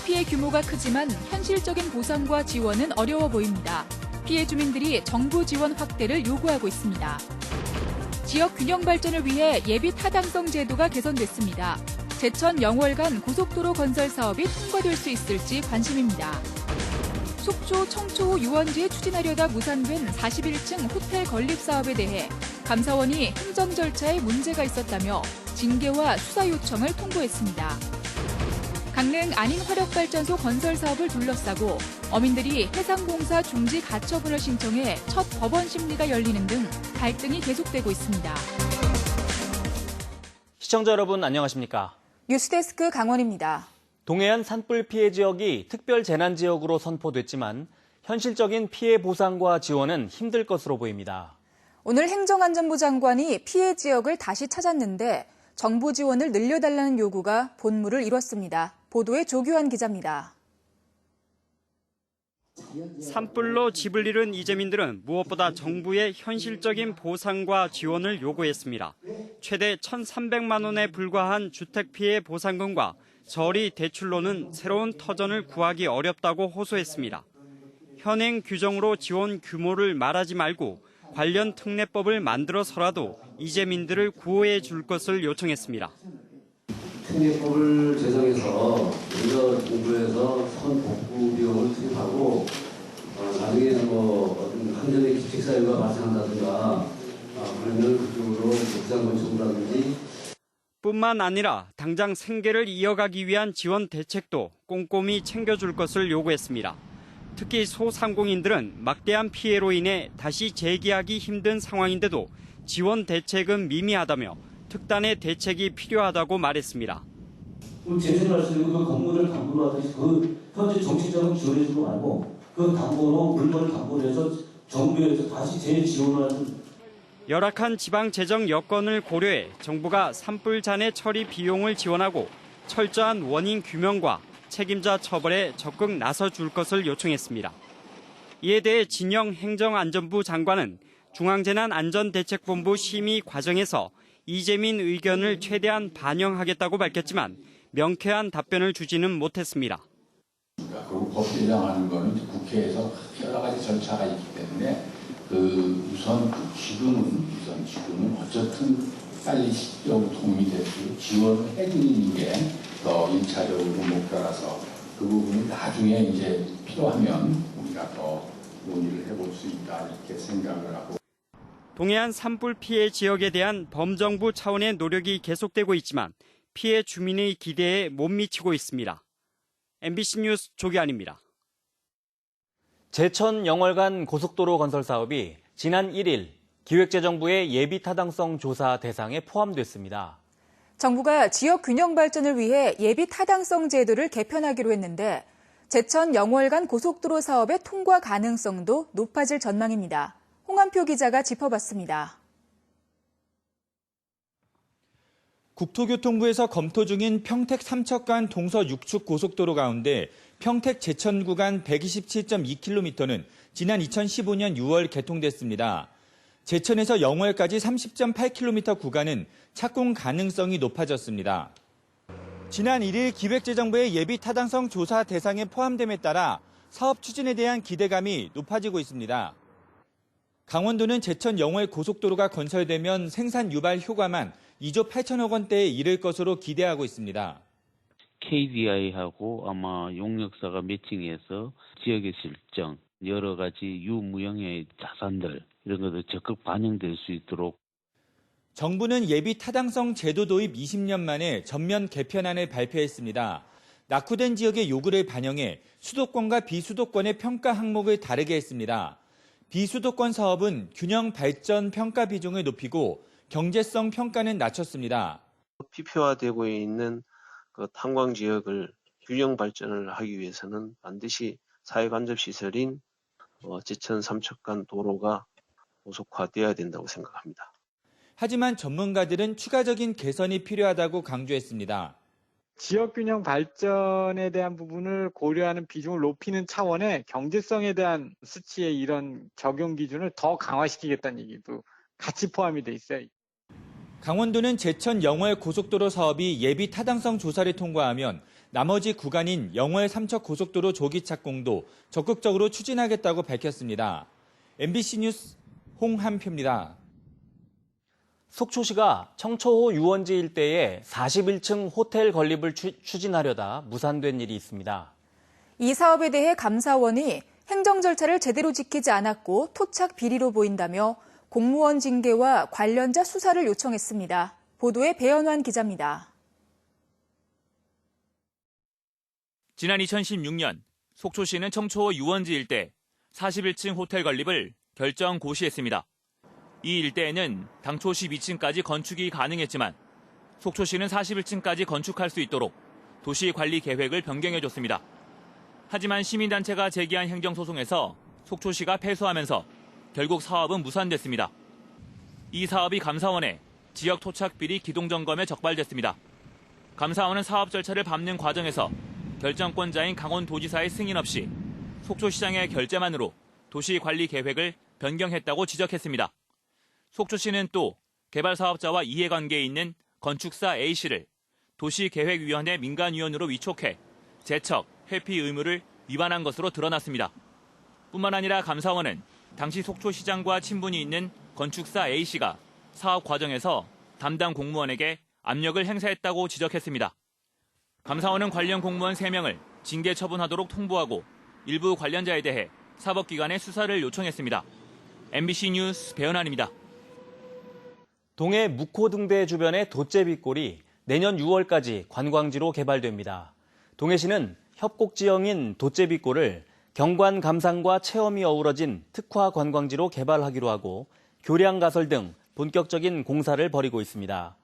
피해 규모가 크지만 현실적인 보상과 지원은 어려워 보입니다. 피해 주민들이 정부 지원 확대를 요구하고 있습니다. 지역 균형 발전을 위해 예비 타당성 제도가 개선됐습니다. 제천 영월간 고속도로 건설 사업이 통과될 수 있을지 관심입니다. 속초 청초호 유원지에 추진하려다 무산된 41층 호텔 건립 사업에 대해 감사원이 행정 절차에 문제가 있었다며 징계와 수사 요청을 통보했습니다. 강릉 안인화력발전소 건설 사업을 둘러싸고 어민들이 해상공사 중지 가처분을 신청해 첫 법원 심리가 열리는 등 갈등이 계속되고 있습니다. 시청자 여러분 안녕하십니까? 뉴스데스크 강원입니다. 동해안 산불 피해 지역이 특별 재난 지역으로 선포됐지만 현실적인 피해 보상과 지원은 힘들 것으로 보입니다. 오늘 행정안전부 장관이 피해 지역을 다시 찾았는데 정부 지원을 늘려달라는 요구가 본물을 이뤘습니다. 보도에 조규환 기자입니다. 산불로 집을 잃은 이재민들은 무엇보다 정부의 현실적인 보상과 지원을 요구했습니다. 최대 1,300만 원에 불과한 주택 피해 보상금과 저리 대출로는 새로운 터전을 구하기 어렵다고 호소했습니다. 현행 규정으로 지원 규모를 말하지 말고 관련 특례법을 만들어서라도 이재민들을 구호해 줄 것을 요청했습니다. 특례법을 제정해서 먼저 정부에서 선복구 비용을 투입하고 나중에 어떤 한전의 기칙사유가 발생한다든가 그러면 그쪽으로 부상금 청구라든지 뿐만 아니라 당장 생계를 이어가기 위한 지원 대책도 꼼꼼히 챙겨줄 것을 요구했습니다. 특히 소상공인들은 막대한 피해로 인해 다시 재기하기 힘든 상황인데도 지원 대책은 미미하다며 특단의 대책이 필요하다고 말했습니다. 제주를 말씀드리고 그 건물을 담보로 하듯이 그 현재 정치적으로 지원해주고 말고 그 담보로 물건을 담보로 해서 정부에서 다시 재지원하는 열악한 지방 재정 여건을 고려해 정부가 산불 잔해 처리 비용을 지원하고 철저한 원인 규명과 책임자 처벌에 적극 나서줄 것을 요청했습니다. 이에 대해 진영 행정안전부 장관은 중앙재난안전대책본부 심의 과정에서 이재민 의견을 최대한 반영하겠다고 밝혔지만 명쾌한 답변을 주지는 못했습니다. 그리고 법 개정하는 거는 국회에서 여러 가지 절차가 있기 때문에 우선 지금은 어쨌든 빨리 실제로 도움이 될 수 지원을 해드리는 게 더 1차적으로 목표라서 그 부분은 나중에 이제 필요하면 우리가 더 논의를 해볼 수 있다 이렇게 생각을 하고. 동해안 산불 피해 지역에 대한 범정부 차원의 노력이 계속되고 있지만 피해 주민의 기대에 못 미치고 있습니다. MBC 뉴스 조기환입니다. 제천 영월간 고속도로 건설 사업이 지난 1일 기획재정부의 예비 타당성 조사 대상에 포함됐습니다. 정부가 지역 균형 발전을 위해 예비 타당성 제도를 개편하기로 했는데 제천 영월간 고속도로 사업의 통과 가능성도 높아질 전망입니다. 홍한표 기자가 짚어봤습니다. 국토교통부에서 검토 중인 평택 삼척간 동서 6축 고속도로 가운데 평택 제천 구간 127.2km는 지난 2015년 6월 개통됐습니다. 제천에서 영월까지 30.8km 구간은 착공 가능성이 높아졌습니다. 지난 1일 기획재정부의 예비 타당성 조사 대상에 포함됨에 따라 사업 추진에 대한 기대감이 높아지고 있습니다. 강원도는 제천 영월 고속도로가 건설되면 생산 유발 효과만 2조 8천억 원대에 이를 것으로 기대하고 있습니다. KDI하고 아마 용역사가 매칭해서 지역의 실정, 여러 가지 유무형의 자산들 이런 것들 적극 반영될 수 있도록. 정부는 예비 타당성 제도 도입 20년 만에 전면 개편안을 발표했습니다. 낙후된 지역의 요구를 반영해 수도권과 비수도권의 평가 항목을 다르게 했습니다. 비수도권 사업은 균형 발전 평가 비중을 높이고 경제성 평가는 낮췄습니다. 피폐화되고 있는 탄광 지역을 균형 발전을 하기 위해서는 반드시 사회간접시설인 제천 삼척간 도로가 고속화되어야 된다고 생각합니다. 하지만 전문가들은 추가적인 개선이 필요하다고 강조했습니다. 지역균형 발전에 대한 부분을 고려하는 비중을 높이는 차원의 경제성에 대한 수치의 이런 적용 기준을 더 강화시키겠다는 얘기도 같이 포함이 돼 있어요. 강원도는 제천 영월 고속도로 사업이 예비 타당성 조사를 통과하면 나머지 구간인 영월 삼척고속도로 조기 착공도 적극적으로 추진하겠다고 밝혔습니다. MBC 뉴스 홍한표입니다. 속초시가 청초호 유원지 일대에 41층 호텔 건립을 추진하려다 무산된 일이 있습니다. 이 사업에 대해 감사원이 행정 절차를 제대로 지키지 않았고 토착 비리로 보인다며 공무원 징계와 관련자 수사를 요청했습니다. 보도에 배현환 기자입니다. 지난 2016년 속초시는 청초호 유원지 일대 41층 호텔 건립을 결정 고시했습니다. 이 일대에는 당초 12층까지 건축이 가능했지만 속초시는 41층까지 건축할 수 있도록 도시관리 계획을 변경해줬습니다. 하지만 시민단체가 제기한 행정소송에서 속초시가 패소하면서 결국 사업은 무산됐습니다. 이 사업이 감사원에 지역 토착 비리 기동점검에 적발됐습니다. 감사원은 사업 절차를 밟는 과정에서 결정권자인 강원도지사의 승인 없이 속초시장의 결재만으로 도시관리 계획을 변경했다고 지적했습니다. 속초시는 또 개발 사업자와 이해관계에 있는 건축사 A씨를 도시계획위원회 민간위원으로 위촉해 재척, 회피 의무를 위반한 것으로 드러났습니다. 뿐만 아니라 감사원은 당시 속초시장과 친분이 있는 건축사 A씨가 사업 과정에서 담당 공무원에게 압력을 행사했다고 지적했습니다. 감사원은 관련 공무원 3명을 징계 처분하도록 통보하고 일부 관련자에 대해 사법기관에 수사를 요청했습니다. MBC 뉴스 배현환입니다. 동해 묵호등대 주변의 돛제비골이 내년 6월까지 관광지로 개발됩니다. 동해시는 협곡지형인 돛제비골을 경관 감상과 체험이 어우러진 특화 관광지로 개발하기로 하고 교량 가설 등 본격적인 공사를 벌이고 있습니다.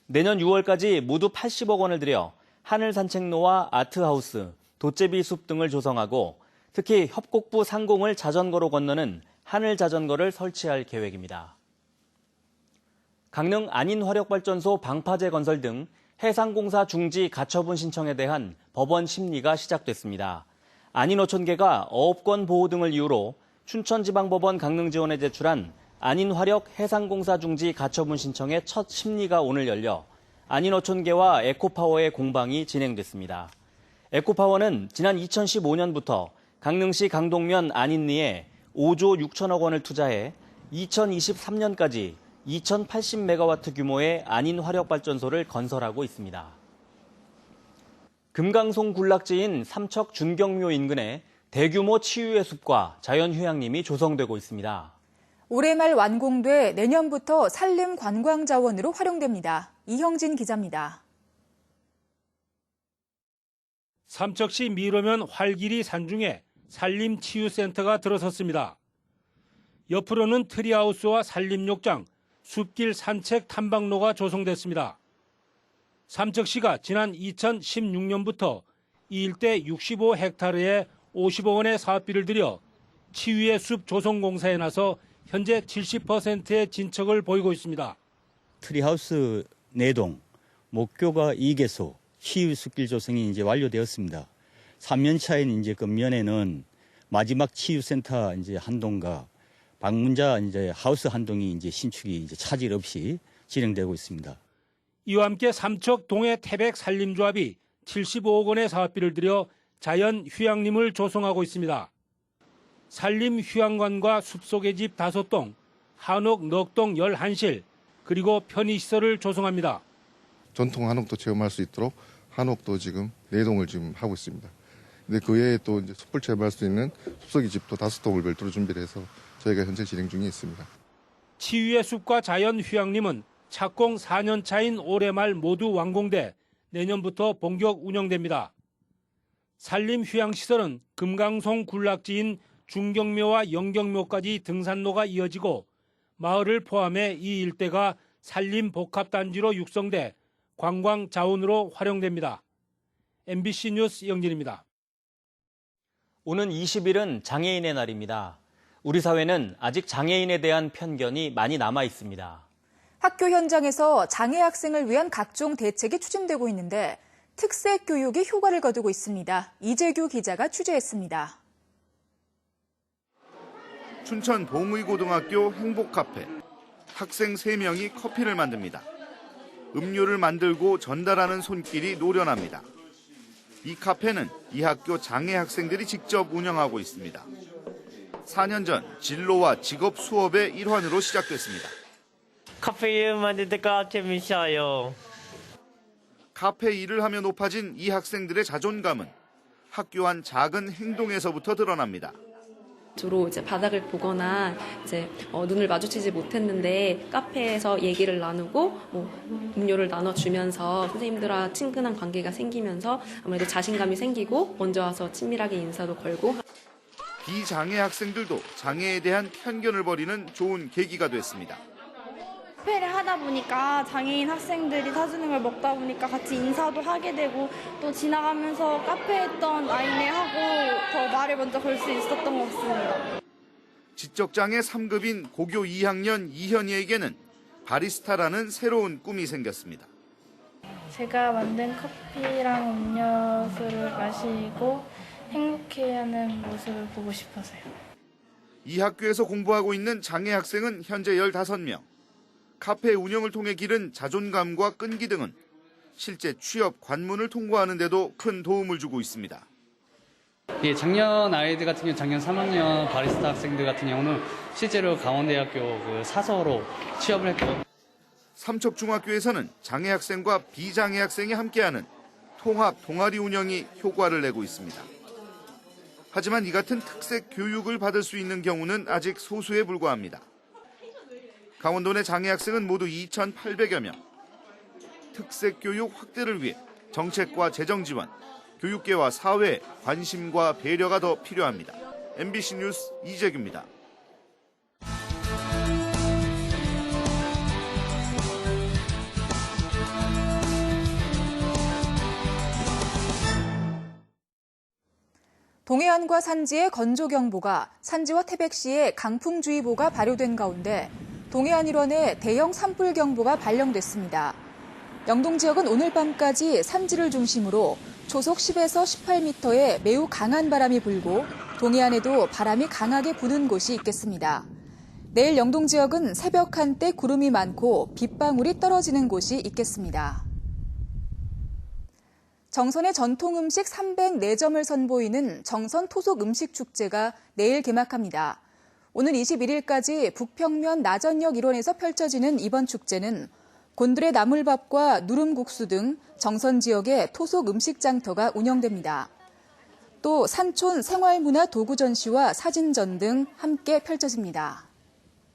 내년 6월까지 모두 80억 원을 들여 하늘 산책로와 아트하우스, 돛제비 숲 등을 조성하고 특히 협곡부 상공을 자전거로 건너는 하늘 자전거를 설치할 계획입니다. 강릉 안인화력발전소 방파제 건설 등 해상공사 중지 가처분 신청에 대한 법원 심리가 시작됐습니다. 안인어촌계가 어업권 보호 등을 이유로 춘천지방법원 강릉지원에 제출한 안인화력 해상공사 중지 가처분 신청의 첫 심리가 오늘 열려 안인어촌계와 에코파워의 공방이 진행됐습니다. 에코파워는 지난 2015년부터 강릉시 강동면 안인리에 5조 6천억 원을 투자해 2023년까지 2080메가와트 규모의 안인화력발전소를 건설하고 있습니다. 금강송 군락지인 삼척 준경묘 인근에 대규모 치유의 숲과 자연휴양림이 조성되고 있습니다. 올해 말 완공돼 내년부터 산림 관광자원으로 활용됩니다. 이형진 기자입니다. 삼척시 미로면 활길이 산중에 산림치유센터가 들어섰습니다. 옆으로는 트리하우스와 산림욕장, 숲길 산책 탐방로가 조성됐습니다. 삼척시가 지난 2016년부터 이 일대 65헥타르에 50억 원의 사업비를 들여 치유의 숲 조성 공사에 나서 현재 70%의 진척을 보이고 있습니다. 트리하우스 4동, 목교가 2개소, 치유 숲길 조성이 이제 완료되었습니다. 3년 차인 이제 금년에는 마지막 치유센터 이제 한 동과 방문자 이제 하우스 한 동이 이제 신축이 이제 차질 없이 진행되고 있습니다. 이와 함께 삼척 동해 태백 산림조합이 75억 원의 사업비를 들여 자연 휴양림을 조성하고 있습니다. 산림 휴양관과 숲속의 집 5동, 한옥 넉 동 11실, 그리고 편의시설을 조성합니다. 전통 한옥도 체험할 수 있도록 한옥도 지금 4동을 지금 하고 있습니다. 근데 그 외에 또 이제 숲을 체험할 수 있는 숲속의 집도 5동을 별도로 준비를 해서 저희가 현재 진행 중에 있습니다. 치유의 숲과 자연 휴양림은 착공 4년 차인 올해 말 모두 완공돼 내년부터 본격 운영됩니다. 산림 휴양시설은 금강송 군락지인 중경묘와 영경묘까지 등산로가 이어지고 마을을 포함해 이 일대가 산림 복합단지로 육성돼 관광 자원으로 활용됩니다. MBC 뉴스 영진입니다. 오는 20일은 장애인의 날입니다. 우리 사회는 아직 장애인에 대한 편견이 많이 남아 있습니다. 학교 현장에서 장애 학생을 위한 각종 대책이 추진되고 있는데 특색 교육이 효과를 거두고 있습니다. 이재규 기자가 취재했습니다. 춘천 봉의고등학교 행복카페. 학생 3명이 커피를 만듭니다. 음료를 만들고 전달하는 손길이 노련합니다. 이 카페는 이 학교 장애 학생들이 직접 운영하고 있습니다. 4년 전 진로와 직업 수업의 일환으로 시작됐습니다. 카페 이름 만들 때가 재밌어요. 카페 일을 하며 높아진 이 학생들의 자존감은 학교 안 작은 행동에서부터 드러납니다. 주로 이제 바닥을 보거나 이제 눈을 마주치지 못했는데 카페에서 얘기를 나누고 음료를 나눠주면서 선생님들과 친근한 관계가 생기면서 아무래도 자신감이 생기고 먼저 와서 친밀하게 인사도 걸고. 비장애 학생들도 장애에 대한 편견을 버리는 좋은 계기가 됐습니다. 카페를 하다 보니까 장애인 학생들이 사주는 걸 먹다 보니까 같이 인사도 하게 되고 또 지나가면서 카페에 있던 아이네하고 더 말을 먼저 걸 수 있었던 것 같습니다. 지적장애 3급인 고교 2학년 이현희에게는 바리스타라는 새로운 꿈이 생겼습니다. 제가 만든 커피랑 음료수를 마시고 행복해하는 모습을 보고 싶어서요. 이 학교에서 공부하고 있는 장애 학생은 현재 15명. 카페 운영을 통해 기른 자존감과 끈기 등은 실제 취업 관문을 통과하는 데도 큰 도움을 주고 있습니다. 예, 작년 아이들 같은 경우 작년 3학년 바리스타 학생들 같은 경우는 실제로 강원대학교 사서로 취업을 했고 삼척중학교에서는 장애 학생과 비장애 학생이 함께하는 통합 동아리 운영이 효과를 내고 있습니다. 하지만 이 같은 특색 교육을 받을 수 있는 경우는 아직 소수에 불과합니다. 강원도 내 장애 학생은 모두 2,800여 명. 특색 교육 확대를 위해 정책과 재정 지원, 교육계와 사회의 관심과 배려가 더 필요합니다. MBC 뉴스 이재규입니다. 동해안과 산지에 건조경보가, 산지와 태백시에 강풍주의보가 발효된 가운데 동해안 일원에 대형 산불경보가 발령됐습니다. 영동 지역은 오늘 밤까지 산지를 중심으로 초속 10에서 18m의 매우 강한 바람이 불고 동해안에도 바람이 강하게 부는 곳이 있겠습니다. 내일 영동 지역은 새벽 한때 구름이 많고 빗방울이 떨어지는 곳이 있겠습니다. 정선의 전통 음식 304점을 선보이는 정선 토속 음식 축제가 내일 개막합니다. 오는 21일까지 북평면 나전역 일원에서 펼쳐지는 이번 축제는 곤드레 나물밥과 누름국수 등 정선 지역의 토속 음식 장터가 운영됩니다. 또 산촌 생활문화 도구 전시와 사진전 등 함께 펼쳐집니다.